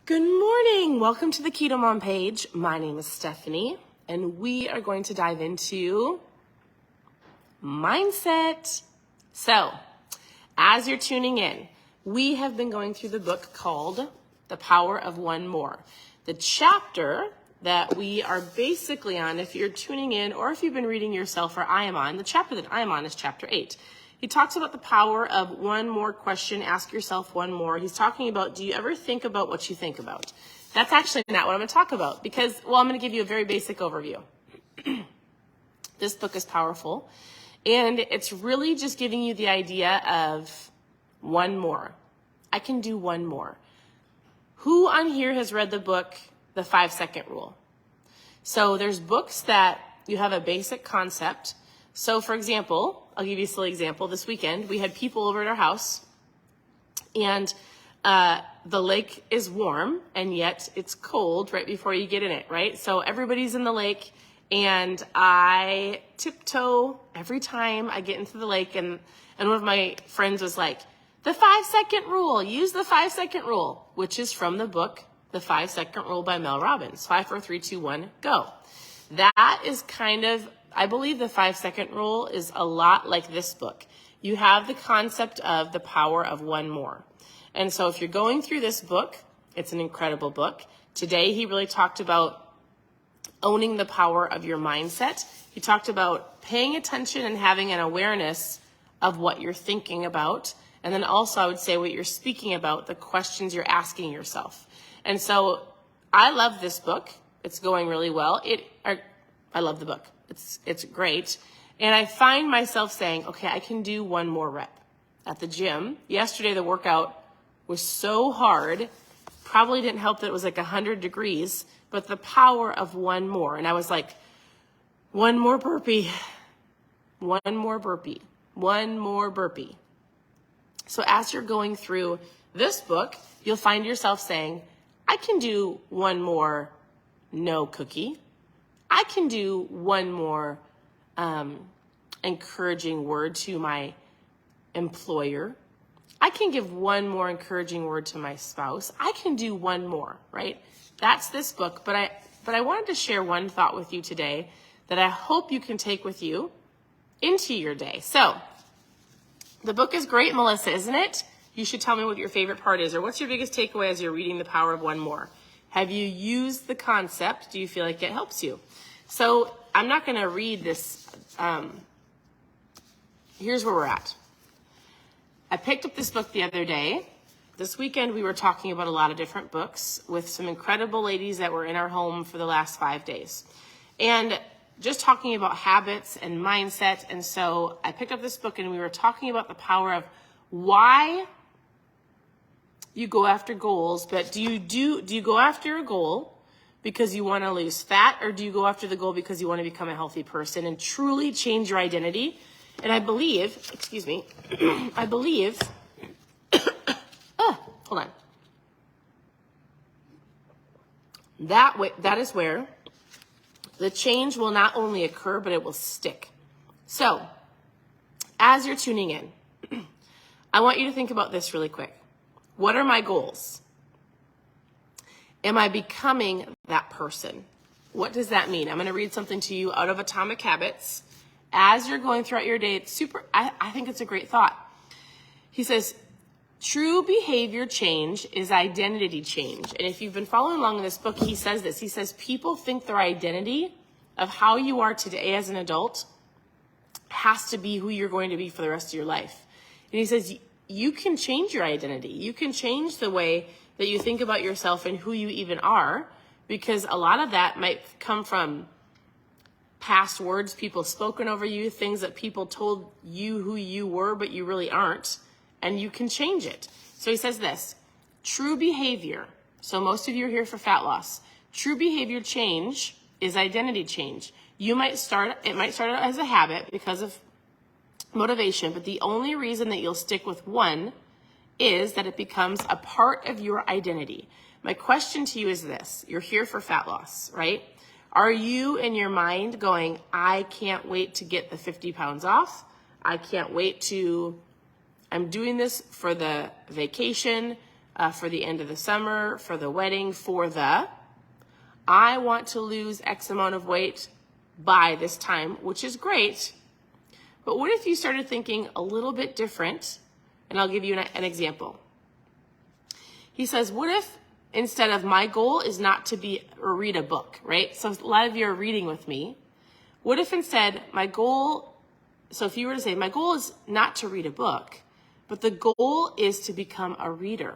Good morning. Welcome to the KetoMom page. My name is Stephanie, and we are going to dive into mindset. So, as you're tuning in, we have been going through the book called The Power of One More. The chapter that we are basically on, if you're tuning in or if you've been reading yourself or I am on, the chapter that I am on is chapter 8. He talks about the power of one more question, ask yourself one more. He's talking about, do you ever think about what you think about? That's actually not what I'm going to talk about because, I'm going to give you a very basic overview. This book is powerful, and it's really just giving you the idea of one more. I can do one more. Who on here has read the book, The 5-Second Rule? So there's books that you have a basic concept. So for example, I'll give you a silly example. This weekend, we had people over at our house, and the lake is warm, and yet it's cold right before you get in it, right? So everybody's in the lake, and I tiptoe every time I get into the lake, and one of my friends was like, the 5-second rule, use the 5-second rule, which is from the book, The 5-Second Rule by Mel Robbins. 5, 4, 3, 2, 1, go. That is kind of, I believe the 5-second rule is a lot like this book. You have the concept of the power of one more. And so if you're going through this book, it's an incredible book. Today, he really talked about owning the power of your mindset. He talked about paying attention and having an awareness of what you're thinking about. And then also, I would say what you're speaking about, the questions you're asking yourself. And so I love this book. It's going really well. I love the book. It's great. And I find myself saying, okay, I can do one more rep. At the gym, yesterday the workout was so hard, probably didn't help that it was like 100 degrees, but the power of one more. And I was like, one more burpee, one more burpee, one more burpee. So as you're going through this book, you'll find yourself saying, I can do one more no cookie. I can do one more encouraging word to my employer. I can give one more encouraging word to my spouse. I can do one more, right? That's this book. But I wanted to share one thought with you today that I hope you can take with you into your day. So the book is great, Melissa, isn't it? You should tell me what your favorite part is, or what's your biggest takeaway as you're reading The Power of One More? Have you used the concept? Do you feel like it helps you? So I'm not going to read this. Here's where we're at. I picked up this book the other day. This weekend, we were talking about a lot of different books with some incredible ladies that were in our home for the last 5 days. And just talking about habits and mindset. And so I picked up this book, and we were talking about the power of why you go after goals, but do you go after a goal because you want to lose fat, or do you go after the goal because you want to become a healthy person and truly change your identity? And I believe, hold on. That is where the change will not only occur, but it will stick. So, as you're tuning in, I want you to think about this really quick. What are my goals? Am I becoming that person? What does that mean? I'm going to read something to you out of Atomic Habits. As you're going throughout your day, I think it's a great thought. He says, true behavior change is identity change. And if you've been following along in this book, he says this. He says, people think their identity of how you are today as an adult has to be who you're going to be for the rest of your life. And he says, you can change your identity. You can change the way that you think about yourself and who you even are, because a lot of that might come from past words people spoken over you, things that people told you who you were, but you really aren't, and you can change it. So he says this, true behavior. So most of you are here for fat loss. True behavior change is identity change. It might start out as a habit because of motivation, but the only reason that you'll stick with one is that it becomes a part of your identity. My question to you is this. You're here for fat loss, right? Are you in your mind going, I can't wait to get the 50 pounds off. I'm doing this for the vacation. for the end of the summer, for the wedding, for the, I want to lose X amount of weight by this time, which is great. But what if you started thinking a little bit different? And I'll give you an example. He says, what if instead of my goal is not to be or read a book, right? So a lot of you are reading with me. What if instead my goal, so if you were to say, my goal is not to read a book, but the goal is to become a reader.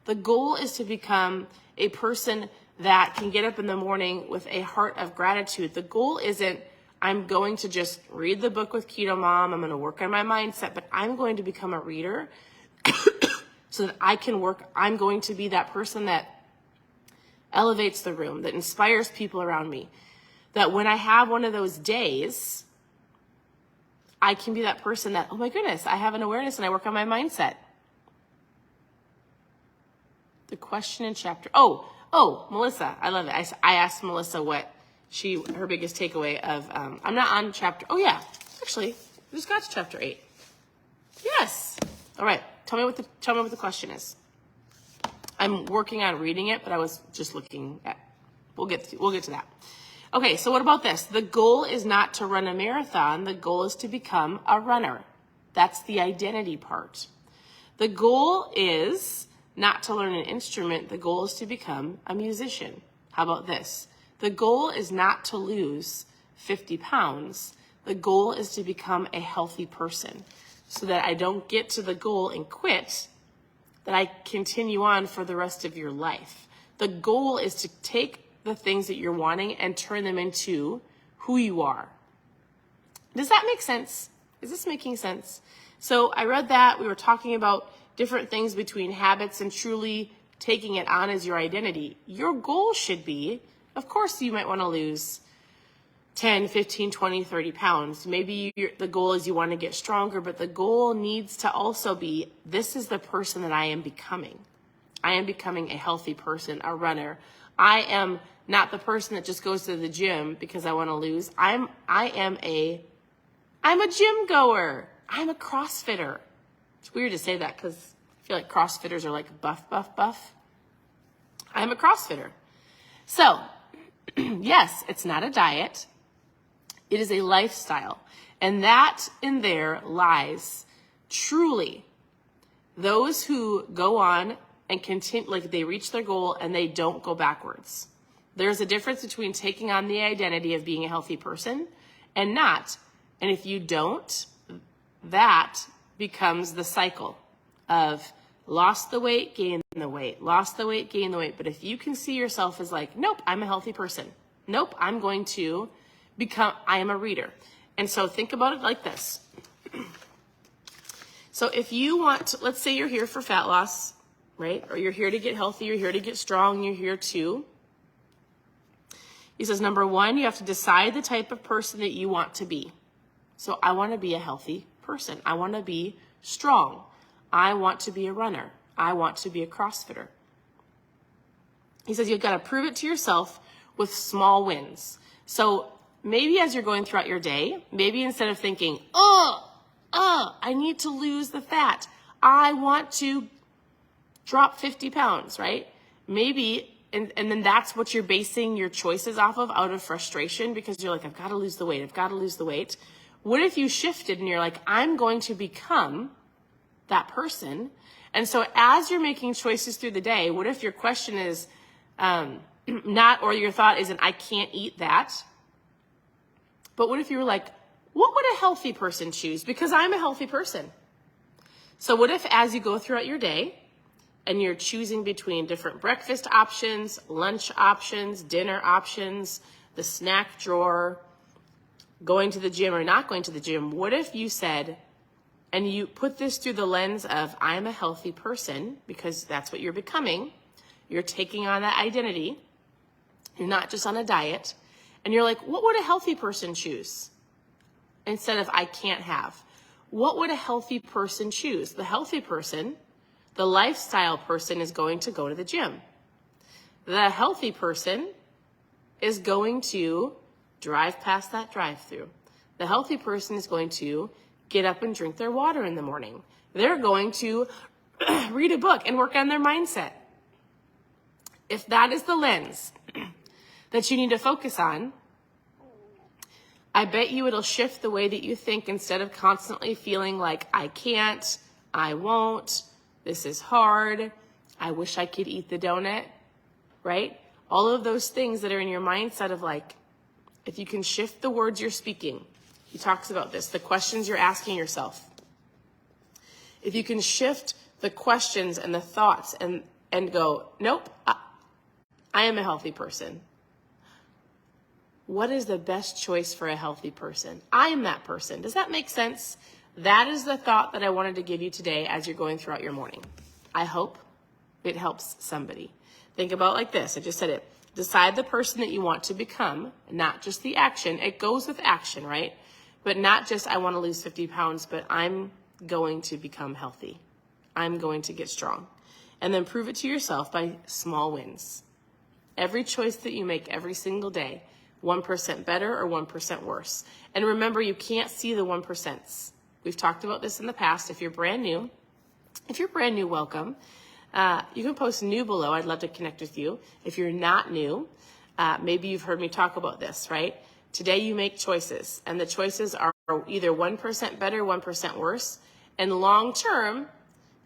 The goal is to become a person that can get up in the morning with a heart of gratitude. The goal isn't, I'm going to just read the book with KetoMom, I'm going to work on my mindset, but I'm going to become a reader so that I can work. I'm going to be that person that elevates the room, that inspires people around me, that when I have one of those days, I can be that person that, oh my goodness, I have an awareness and I work on my mindset. The question in chapter, Melissa, I love it. I asked Melissa what her biggest takeaway of, I'm not on chapter, actually, we just got to chapter 8. Yes. All right. Tell me what the question is. I'm working on reading it, but I was just looking at, we'll get to that. Okay. So what about this? The goal is not to run a marathon. The goal is to become a runner. That's the identity part. The goal is not to learn an instrument. The goal is to become a musician. How about this? The goal is not to lose 50 pounds. The goal is to become a healthy person so that I don't get to the goal and quit, that I continue on for the rest of your life. The goal is to take the things that you're wanting and turn them into who you are. Does that make sense? Is this making sense? So I read that. We were talking about different things between habits and truly taking it on as your identity. Your goal should be, of course, you might want to lose 10, 15, 20, 30 pounds. Maybe the goal is you want to get stronger, but the goal needs to also be, this is the person that I am becoming. I am becoming a healthy person, a runner. I am not the person that just goes to the gym because I want to lose. I'm a gym goer. I'm a CrossFitter. It's weird to say that because I feel like CrossFitters are like buff. I'm a CrossFitter. So, yes, it's not a diet. It is a lifestyle. And that in there lies truly those who go on and continue, like they reach their goal and they don't go backwards. There's a difference between taking on the identity of being a healthy person and not. And if you don't, that becomes the cycle of lost the weight, gain the weight, lost the weight, gain the weight. But if you can see yourself as like, nope, I'm a healthy person. Nope, I'm going to I am a reader. And so think about it like this. So if you want to, let's say you're here for fat loss, right? Or you're here to get healthy, you're here to get strong, you're here to. He says, number one, you have to decide the type of person that you want to be. So I want to be a healthy person. I want to be strong. I want to be a runner. I want to be a CrossFitter. He says you've got to prove it to yourself with small wins. So maybe as you're going throughout your day, maybe instead of thinking, I need to lose the fat, I want to drop 50 pounds, right? Maybe, and then that's what you're basing your choices off of out of frustration because you're like, I've got to lose the weight. I've got to lose the weight. What if you shifted and you're like, I'm going to become that person? And so as you're making choices through the day, what if your question is or your thought isn't, I can't eat that. But what if you were like, what would a healthy person choose? Because I'm a healthy person. So what if as you go throughout your day and you're choosing between different breakfast options, lunch options, dinner options, the snack drawer, going to the gym or not going to the gym, what if you said, and you put this through the lens of I'm a healthy person because that's what you're becoming. You're taking on that identity. You're not just on a diet. And you're like, what would a healthy person choose? Instead of I can't have. What would a healthy person choose? The healthy person, the lifestyle person is going to go to the gym. The healthy person is going to drive past that drive-through. The healthy person is going to get up and drink their water in the morning. They're going to read a book and work on their mindset. If that is the lens that you need to focus on, I bet you it'll shift the way that you think instead of constantly feeling like I can't, I won't, this is hard, I wish I could eat the donut, right? All of those things that are in your mindset of like, if you can shift the words you're speaking, he talks about this, the questions you're asking yourself. If you can shift the questions and the thoughts and go, nope, I am a healthy person. What is the best choice for a healthy person? I am that person. Does that make sense? That is the thought that I wanted to give you today as you're going throughout your morning. I hope it helps somebody. Think about it like this. I just said it. Decide the person that you want to become, not just the action. It goes with action, right? But not just I want to lose 50 pounds, but I'm going to become healthy. I'm going to get strong. And then prove it to yourself by small wins. Every choice that you make every single day, 1% better or 1% worse. And remember, you can't see the 1%. We've talked about this in the past. If you're brand new, welcome. You can post new below. I'd love to connect with you. If you're not new, maybe you've heard me talk about this, right? Today you make choices, and the choices are either 1% better, 1% worse. And long term,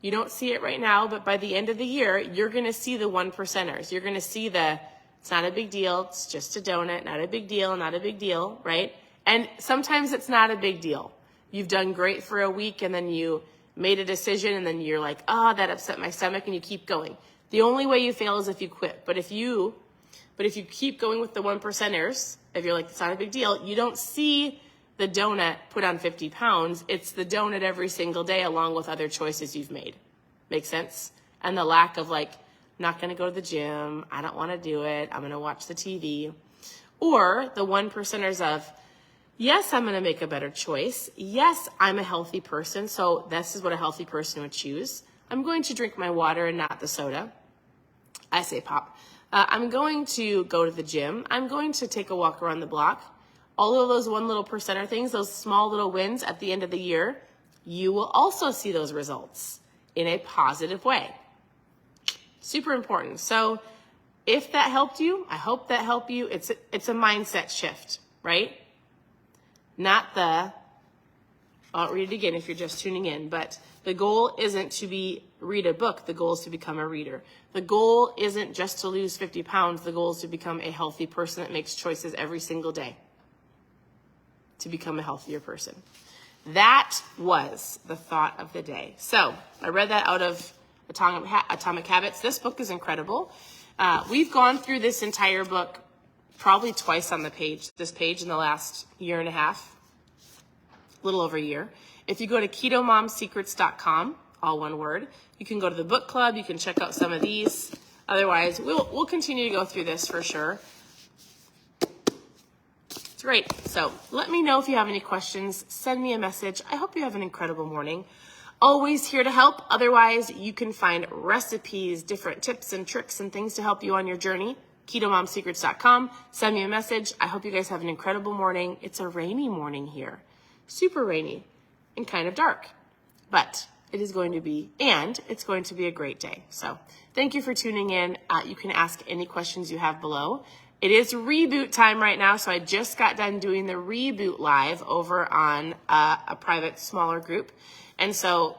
you don't see it right now, but by the end of the year, you're going to see the 1%ers. You're going to see it's not a big deal. It's just a donut. Not a big deal. Not a big deal, right? And sometimes it's not a big deal. You've done great for a week, and then you made a decision, and then you're like, that upset my stomach, and you keep going. The only way you fail is if you quit. But if you keep going with the 1%ers, if you're like, it's not a big deal, you don't see the donut put on 50 pounds. It's the donut every single day along with other choices you've made. Make sense? And the lack of like, not going to go to the gym. I don't want to do it. I'm going to watch the TV. Or the 1%ers of, yes, I'm going to make a better choice. Yes, I'm a healthy person. So this is what a healthy person would choose. I'm going to drink my water and not the soda. I say pop. I'm going to go to the gym. I'm going to take a walk around the block. All of those 1 little percenter things, those small little wins at the end of the year, you will also see those results in a positive way. Super important. So if that helped you, I hope that helped you. It's a mindset shift, right? Not I'll read it again if you're just tuning in, but the goal isn't to read a book. The goal is to become a reader. The goal isn't just to lose 50 pounds. The goal is to become a healthy person that makes choices every single day to become a healthier person. That was the thought of the day. So I read that out of Atomic Habits. This book is incredible. We've gone through this entire book probably twice on this page in the last year and a half, a little over a year. If you go to KetoMomSecrets.com, all one word, you can go to the book club. You can check out some of these. Otherwise, we'll continue to go through this for sure. It's great. So let me know if you have any questions. Send me a message. I hope you have an incredible morning. Always here to help. Otherwise, you can find recipes, different tips and tricks and things to help you on your journey. KetoMomSecrets.com. Send me a message. I hope you guys have an incredible morning. It's a rainy morning here. Super rainy and kind of dark. But it's going to be a great day. So thank you for tuning in. You can ask any questions you have below. It is reboot time right now. So I just got done doing the reboot live over on a private, smaller group. And so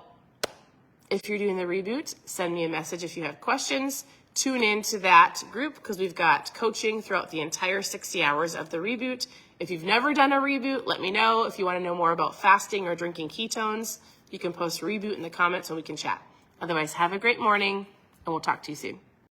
if you're doing the reboot, send me a message if you have questions. Tune into that group because we've got coaching throughout the entire 60 hours of the reboot. If you've never done a reboot, let me know. If you want to know more about fasting or drinking ketones, you can post reboot in the comments and we can chat. Otherwise, have a great morning and we'll talk to you soon.